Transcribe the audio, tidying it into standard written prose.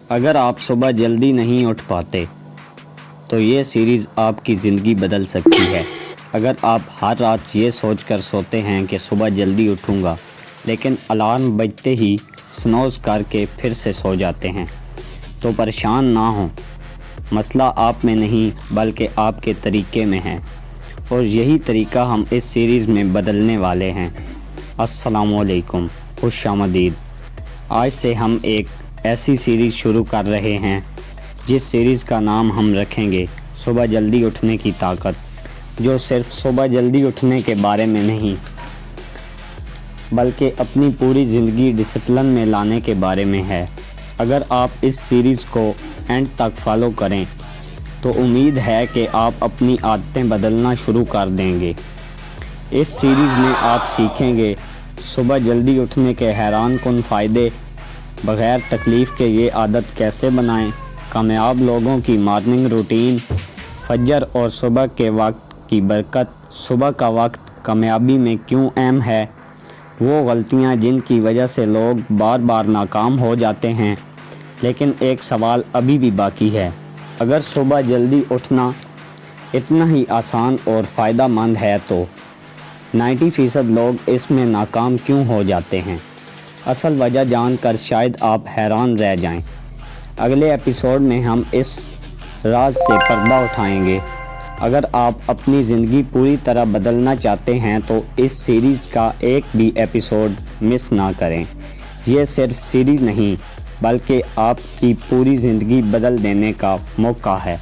اگر آپ صبح جلدی نہیں اٹھ پاتے تو یہ سیریز آپ کی زندگی بدل سکتی ہے۔ اگر آپ ہر رات یہ سوچ کر سوتے ہیں کہ صبح جلدی اٹھوں گا لیکن الارم بجتے ہی سنوز کر کے پھر سے سو جاتے ہیں تو پریشان نہ ہوں، مسئلہ آپ میں نہیں بلکہ آپ کے طریقے میں ہے، اور یہی طریقہ ہم اس سیریز میں بدلنے والے ہیں۔ السلام علیکم، خوش آمدید۔ آج سے ہم ایک ایسی سیریز شروع کر رہے ہیں جس سیریز کا نام ہم رکھیں گے صبح جلدی اٹھنے کی طاقت، جو صرف صبح جلدی اٹھنے کے بارے میں نہیں بلکہ اپنی پوری زندگی ڈسپلن میں لانے کے بارے میں ہے۔ اگر آپ اس سیریز کو اینڈ تک فالو کریں تو امید ہے کہ آپ اپنی عادتیں بدلنا شروع کر دیں گے۔ اس سیریز میں آپ سیکھیں گے صبح جلدی اٹھنے کے حیران کن فائدے، بغیر تکلیف کے یہ عادت کیسے بنائیں، کامیاب لوگوں کی مارننگ روٹین، فجر اور صبح کے وقت کی برکت، صبح کا وقت کامیابی میں کیوں اہم ہے، وہ غلطیاں جن کی وجہ سے لوگ بار بار ناکام ہو جاتے ہیں۔ لیکن ایک سوال ابھی بھی باقی ہے، اگر صبح جلدی اٹھنا اتنا ہی آسان اور فائدہ مند ہے تو 90% لوگ اس میں ناکام کیوں ہو جاتے ہیں؟ اصل وجہ جان کر شاید آپ حیران رہ جائیں۔ اگلے ایپیسوڈ میں ہم اس راز سے پردہ اٹھائیں گے۔ اگر آپ اپنی زندگی پوری طرح بدلنا چاہتے ہیں تو اس سیریز کا ایک بھی ایپیسوڈ مس نہ کریں۔ یہ صرف سیریز نہیں بلکہ آپ کی پوری زندگی بدل دینے کا موقع ہے۔